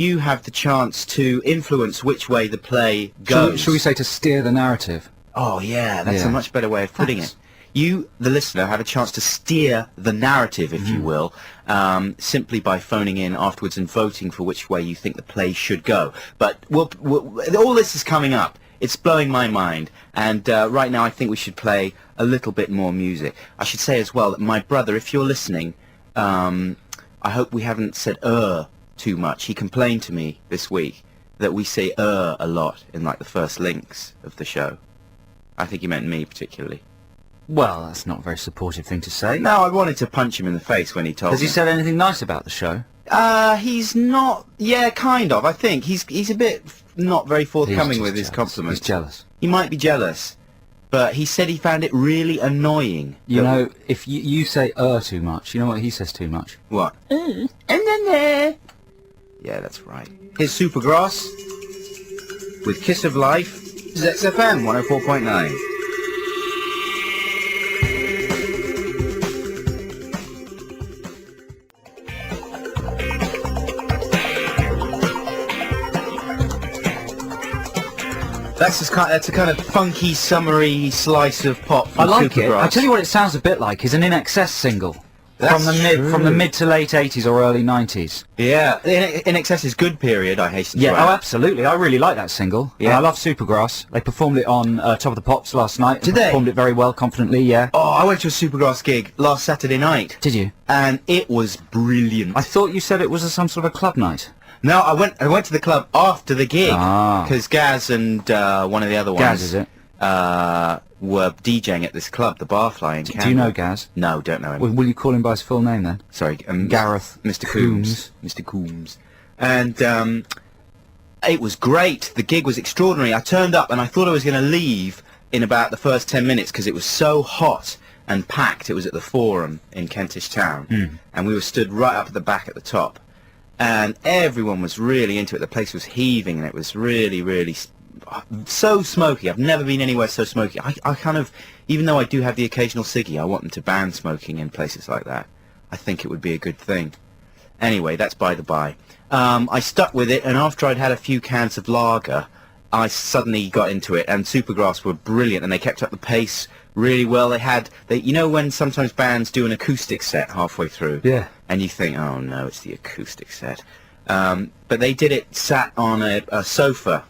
You have the chance to influence which way the play goes. Shall we say to steer the narrative? Oh, yeah, that's a much better way of putting it. You, the listener, have a chance to steer the narrative, if you will, simply by phoning in afterwards and voting for which way you think the play should go. But all this is coming up. It's blowing my mind. And right now I think we should play a little bit more music. I should say as well that my brother, if you're listening, I hope we haven't said too much. He complained to me this week that we say a lot in like the first links of the show. I think he meant me particularly. Well, that's not a very supportive thing to say. No, I wanted to punch him in the face when he told me. Has he said anything nice about the show? He's not... Yeah, kind of, I think. He's a bit not very forthcoming with his compliments. He's jealous. He might be jealous. But he said he found it really annoying. You know, if you say too much, you know what he says too much? What? And then yeah, that's right. Here's Supergrass with Kiss of Life. This is XFM 104.9. That's a kind of funky, summery slice of pop from I like Supergrass. it. I tell you what it sounds a bit like is an In Excess single. From the mid to late 80s or early 90s. Yeah, In Excess's good period, I hasten to add. Yeah, oh absolutely. I really like that single. Yeah, I love Supergrass. They performed it on Top of the Pops last night. Did they? Performed it very well, confidently, yeah. Oh, I went to a Supergrass gig last Saturday night. Did you? And it was brilliant. I thought you said it was some sort of a club night. No, I went to the club after the gig because Gaz and one of the other ones. Gaz, is it? Were DJing at this club, the Barfly in Camden. Do you know Gaz? No, don't know him. Will you call him by his full name then? Sorry, Gareth. Mr. Coombs. Mr. Coombs. And it was great. The gig was extraordinary. I turned up and I thought I was going to leave in about the first 10 minutes because it was so hot and packed. It was at the Forum in Kentish Town. And we were stood right up at the back at the top. And everyone was really into it. The place was heaving and it was really, really... so smoky. I've never been anywhere so smoky. I kind of, even though I do have the occasional ciggy, I want them to ban smoking in places like that. I think it would be a good thing. Anyway, that's by the by. I stuck with it, and after I'd had a few cans of lager, I suddenly got into it, and Supergrass were brilliant, and they kept up the pace really well. You know when sometimes bands do an acoustic set halfway through? Yeah. And you think, oh no, it's the acoustic set. But they did it sat on a sofa.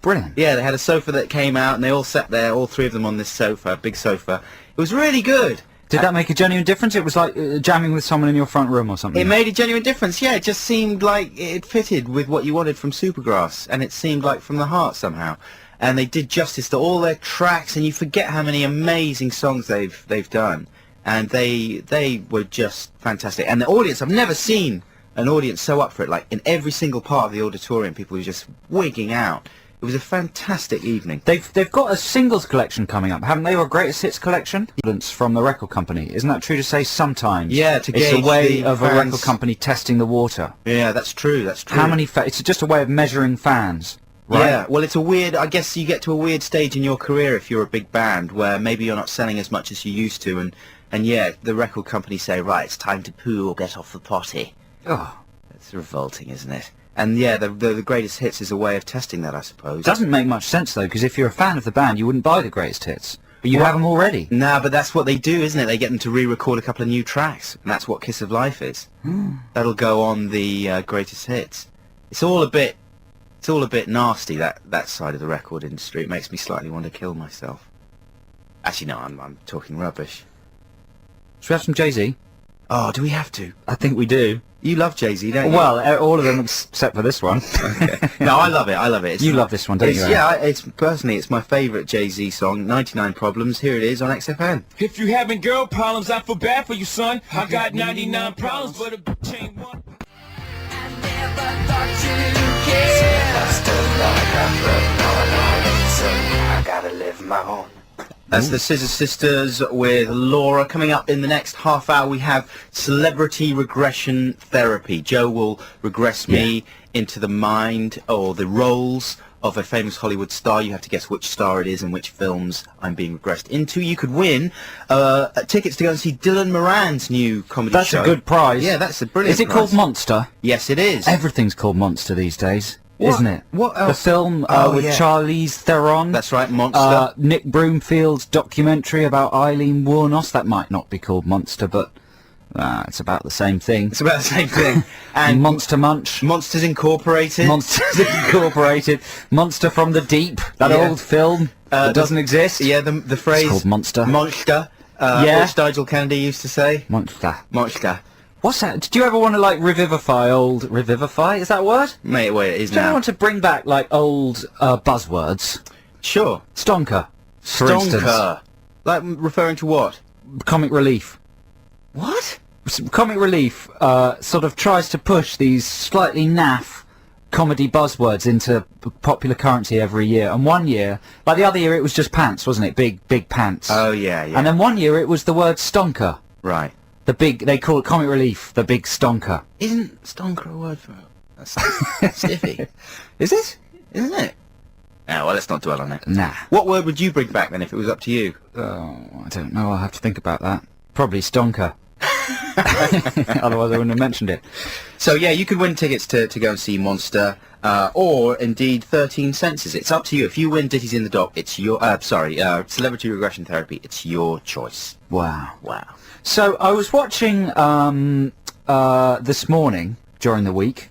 Brilliant. Yeah, they had a sofa that came out, and they all sat there, all three of them on this sofa, big sofa. It was really good. Did that make a genuine difference? It was like jamming with someone in your front room or something? It made a genuine difference, yeah. It just seemed like it fitted with what you wanted from Supergrass, and it seemed like from the heart somehow. And they did justice to all their tracks, and you forget how many amazing songs they've done. And they were just fantastic. And the audience, I've never seen an audience so up for it. Like in every single part of the auditorium, people were just wigging out. It was a fantastic evening. They've got a singles collection coming up, haven't they? Or a greatest hits collection? From the record company. Isn't that true to say sometimes? Yeah, to it's gauge a way of fans. a record company testing the water. Yeah, that's true. That's true. How many? It's just a way of measuring fans. Right? Yeah, well, it's a weird... I guess you get to a weird stage in your career if you're a big band where maybe you're not selling as much as you used to, and yeah, the record company say, right, it's time to poo or get off the potty. Oh, it's revolting, isn't it? And yeah, the greatest hits is a way of testing that, I suppose. Doesn't make much sense though, because if you're a fan of the band, you wouldn't buy the greatest hits, but you have them already. Nah, but that's what they do, isn't it? They get them to re-record a couple of new tracks, and that's what Kiss of Life is. That'll go on the greatest hits. It's all a bit nasty, that side of the record industry. It makes me slightly want to kill myself. Actually, no, I'm talking rubbish. Should we have some Jay-Z? Oh, do we have to? I think we do. You love Jay-Z, don't you? Well, all of them except for this one. Okay. No, I love it. You love this one, don't you? Yeah, it's my favourite Jay-Z song, 99 Problems. Here it is on XFN. If you having girl problems, I feel bad for you, son. I got 99 problems, but a bitch ain't one. I never thought you cared. I gotta live my own. That's the Scissor Sisters with Laura. Coming up in the next half hour, we have celebrity regression therapy. Joe will regress me into the mind or the roles of a famous Hollywood star. You have to guess which star it is and which films I'm being regressed into. You could win tickets to go and see Dylan Moran's new comedy show. That's a good prize. Yeah, that's a brilliant Is it prize. called Monster? Yes, it is. Everything's called Monster these days, isn't it? What else? The film with yeah. Charlize Theron. That's right, Monster. Nick Broomfield's documentary about Eileen Wuornos. That might not be called Monster, but it's about the same thing. It's about the same thing. And Monster Munch. Monsters Incorporated. Monsters Incorporated. Monster from the Deep. That Yeah. old film that doesn't exist. Yeah, the phrase... It's called Monster. Monster. Yeah. Which Nigel Kennedy used to say. Monster. Monster. What's that? Did you ever want to, like, revivify? Is that a word? Mate, wait, it is Do you ever now. want to bring back, like, old buzzwords? Sure. Stonker, for instance. Stonker. Like, referring to what? Comic Relief. What? Comic Relief sort of tries to push these slightly naff comedy buzzwords into popular currency every year. And one year, like the other year, it was just pants, wasn't it? Big pants. Oh, yeah, yeah. And then one year, it was the word stonker. Right. They call it Comic Relief, the big stonker. Isn't stonker a word for it? That's stiffy. Is it? Isn't it? Oh, well, let's not dwell on it. Nah. What word would you bring back, then, if it was up to you? Oh, I don't know. I'll have to think about that. Probably stonker. Otherwise I wouldn't have mentioned it. So, yeah, you could win tickets to go and see Monster, or, indeed, 13 Senses. It's up to you. If you win Ditties in the Dock, it's your... Celebrity Regression Therapy, it's your choice. Wow. Wow. So I was watching This Morning during the week,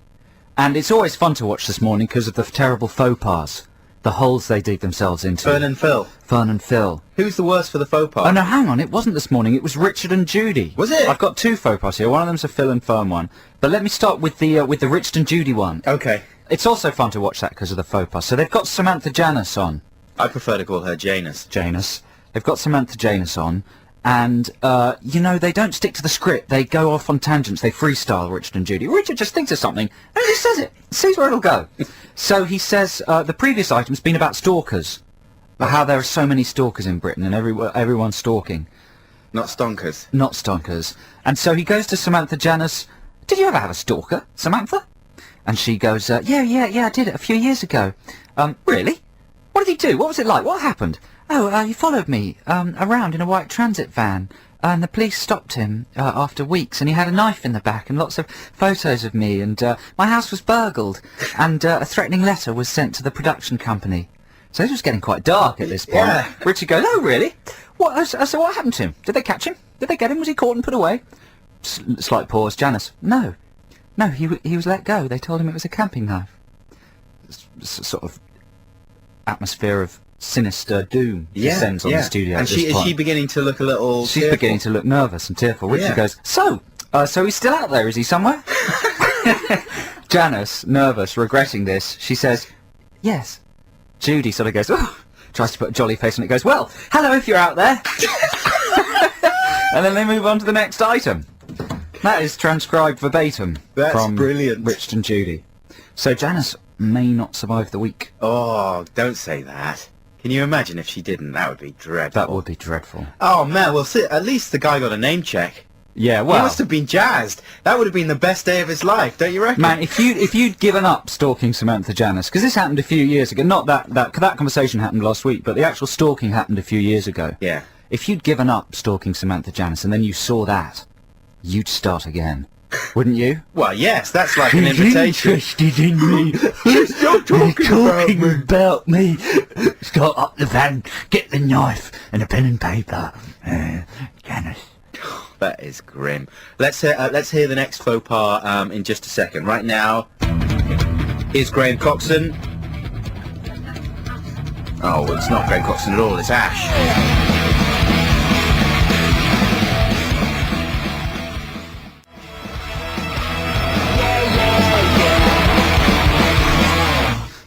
and it's always fun to watch This Morning because of the terrible faux pas, the holes they dig themselves into. Fern and Phil. Fern and Phil. Who's the worst for the faux pas? Oh no, hang on, it wasn't This Morning, it was Richard and Judy. Was it? I've got two faux pas here, one of them's a Phil and Fern one, but let me start with the Richard and Judy one. Okay. It's also fun to watch that because of the faux pas. So they've got Samantha Janus on. I prefer to call her Janus. Janus. They've got Samantha Janus on, and, they don't stick to the script. They go off on tangents. They freestyle Richard and Judy. Richard just thinks of something, and he says it. Sees where it'll go. So he says, the previous item's been about stalkers. How there are so many stalkers in Britain, and everyone's stalking. Not stonkers. Not stonkers. And so he goes to Samantha Janus. Did you ever have a stalker, Samantha? And she goes, yeah, I did it a few years ago. Really? What did he do? What was it like? What happened? Oh, he followed me around in a white transit van, and the police stopped him after weeks, and he had a knife in the back and lots of photos of me, and my house was burgled, and a threatening letter was sent to the production company. So it was getting quite dark at this point. Yeah. Richard goes, oh, really? So what happened to him? Did they catch him? Did they get him? Was he caught and put away? Slight pause. Janice, no, he was let go. They told him it was a camping knife. Sort of atmosphere of sinister doom descends on the studio. And at this is point. she beginning to look a little She's tearful? beginning to look nervous and tearful. Richard Yeah. goes, so he's still out there, is he somewhere? Janice, nervous, regretting this, she says, yes. Judy sort of goes, oh, tries to put a jolly face on it, goes, well, hello if you're out there. And then they move on to the next item. That is transcribed verbatim from brilliant. Richard and Judy. So Janice may not survive the week. Oh, don't say that. Can you imagine if she didn't? That would be dreadful. That would be dreadful. Oh, man, well, at least the guy got a name check. Yeah, He well, must have been jazzed. That would have been the best day of his life, don't you reckon? man, if you'd given up stalking Samantha Janus, because this happened a few years ago, not that conversation happened last week, but the actual stalking happened a few years ago. Yeah. If you'd given up stalking Samantha Janus and then you saw that, you'd start again, wouldn't you? Well, yes, that's like an invitation. Interested in me. Stop talking about me. Start up the van, get the knife and a pen and paper. Janus. That is grim. Let's hear the next faux pas in just a second. Right now, is Graham Coxon. Oh, it's not Graham Coxon at all. It's Ash.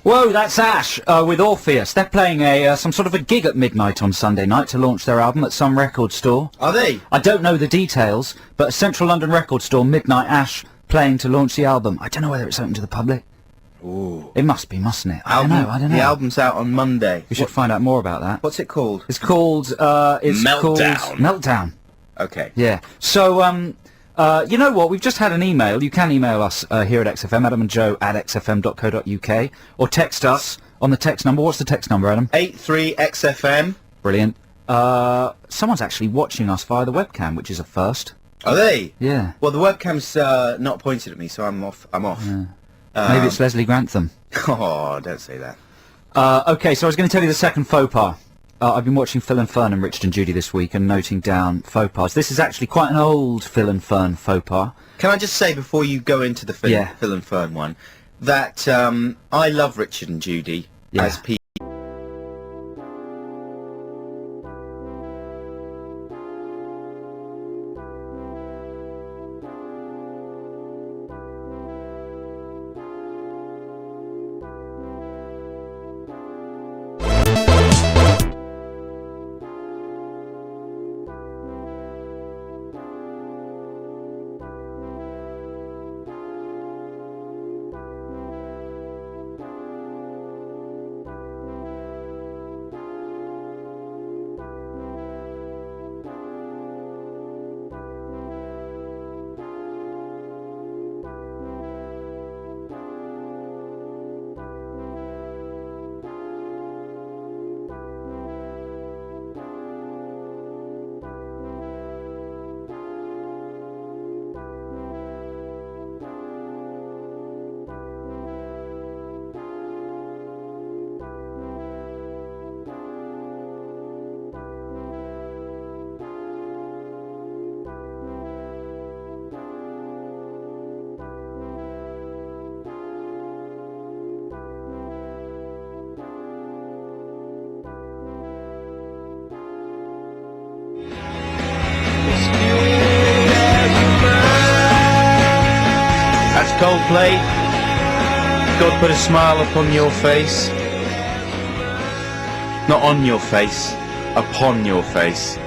Whoa, that's Ash with Orpheus. They're playing some sort of a gig at midnight on Sunday night to launch their album at some record store. Are they? I don't know the details, but a Central London record store, Midnight Ash, playing to launch the album. I don't know whether it's open to the public. Ooh. It must be, mustn't it? I don't know. The album's out on Monday. We should find out more about that. What's it called? It's called... Meltdown. Meltdown. Okay. Yeah. So, you know what? We've just had an email. You can email us here at XFM, Adam and Joe at xfm.co.uk, or text us on the text number. What's the text number, Adam? 83XFM. Brilliant. Someone's actually watching us via the webcam, which is a first. Are they? Yeah. Well, the webcam's not pointed at me, so I'm off. Yeah. Maybe it's Leslie Grantham. Oh, don't say that. Okay, so I was going to tell you the second faux pas. I've been watching Phil and Fern and Richard and Judy this week and noting down faux pas. This is actually quite an old Phil and Fern faux pas. Can I just say, before you go into the Phil and Fern one, that I love Richard and Judy as people. That's Coldplay. God put a smile upon your face. Not on your face, upon your face.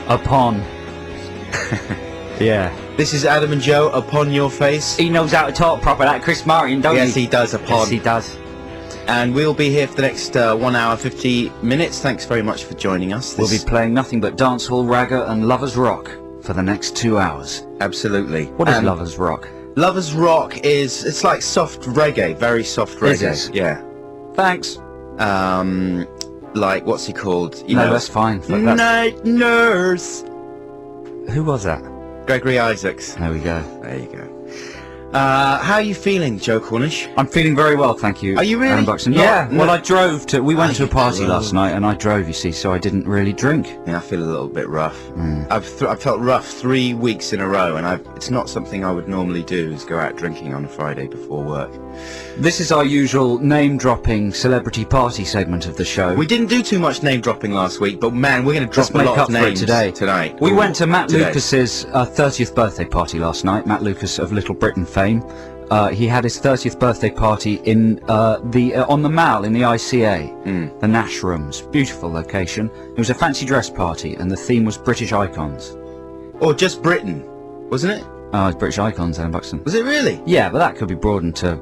Upon. Yeah. This is Adam and Joe, upon your face. He knows how to talk proper, that Chris Martin, don't Yes, he does, upon. Yes, he does. And we'll be here for the next 1 hour, 50 minutes. Thanks very much for joining us. We'll be playing nothing but dancehall, ragga and lovers rock for the next 2 hours. Absolutely. What is lovers rock? Lovers rock it's like soft reggae, very soft reggae. Is it? Yeah. Thanks. Like, what's he called? You No, know, that's fine. Night Nurse. Who was that? Gregory Isaacs. There we go. There you go. How are you feeling, Joe Cornish? I'm feeling very well, thank you. Are you really? Adam Buxton. Not- Yeah, no- well, I drove to... We went to a party drove. last night, and I drove, you see, so I didn't really drink. Yeah, I feel a little bit rough. I've felt rough 3 weeks in a row, and it's not something I would normally do, is go out drinking on a Friday before work. This is our usual name-dropping celebrity party segment of the show. We didn't do too much name dropping last week, but man, we're going to drop Let's a make lot up of for it names tonight. We Ooh, went to Matt today. Lucas's 30th birthday party last night. Matt Lucas of Little Britain fame. He had his 30th birthday party in on the Mall in the ICA, the Nash Rooms. Beautiful location. It was a fancy dress party, and the theme was British icons. Or just Britain, wasn't it? Oh, it's British icons, Adam Buxton. Was it really? Yeah, but that could be broadened to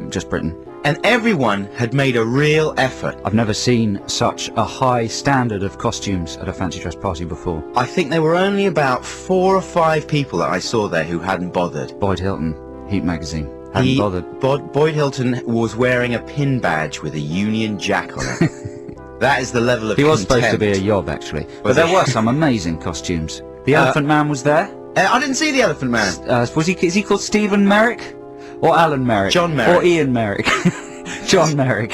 just Britain. And everyone had made a real effort. I've never seen such a high standard of costumes at a fancy dress party before. I think there were only about 4 or 5 people that I saw there who hadn't bothered. Boyd Hilton, Heat Magazine, hadn't bothered. Boyd Hilton was wearing a pin badge with a Union Jack on it. That is the level of He was contempt. supposed to be a yob, actually. But Was there he? were some amazing costumes. The Elephant Man was there. I didn't see the Elephant Man. Is he called Stephen Merrick? Or Alan Merrick? John Merrick. Or Ian Merrick? John Merrick.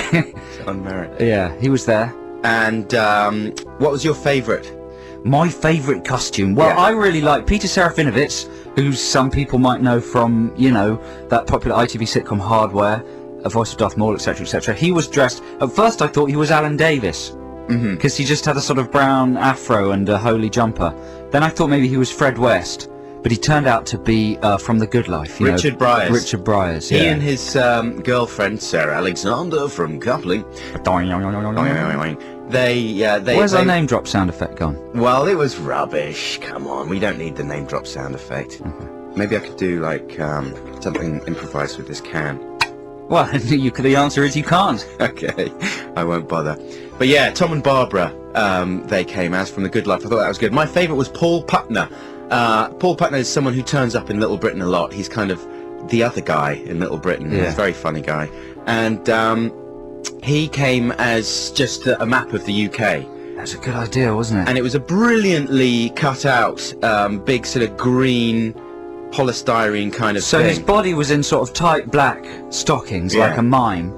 John Merrick. Yeah, he was there. And what was your favourite? My favourite costume? Well, Yeah. I really like Peter Serafinovich, who some people might know from, you know, that popular ITV sitcom Hardware, A Voice of Darth Maul, etc., etc. He was dressed... At first I thought he was Alan Davis, because he just had a sort of brown afro and a holy jumper. Then I thought maybe he was Fred West, but he turned out to be from The Good Life. You Richard know, Bryars. Richard Bryars, yeah. He and his girlfriend, Sarah Alexander from Coupling, Where's our name drop sound effect gone? Well, it was rubbish. Come on, we don't need the name drop sound effect. Maybe I could do like something improvised with this can. Well, the answer is you can't. Okay, I won't bother. But yeah, Tom and Barbara, they came as from The Good Life. I thought that was good. My favourite was Paul Putner. Paul Putner is someone who turns up in Little Britain a lot. He's kind of the other guy in Little Britain. Yeah. He's a very funny guy. And he came as just a map of the UK. That's a good idea, wasn't it? And it was a brilliantly cut out, big sort of green polystyrene kind of So thing. his body was in sort of tight black stockings, Yeah. like a mime,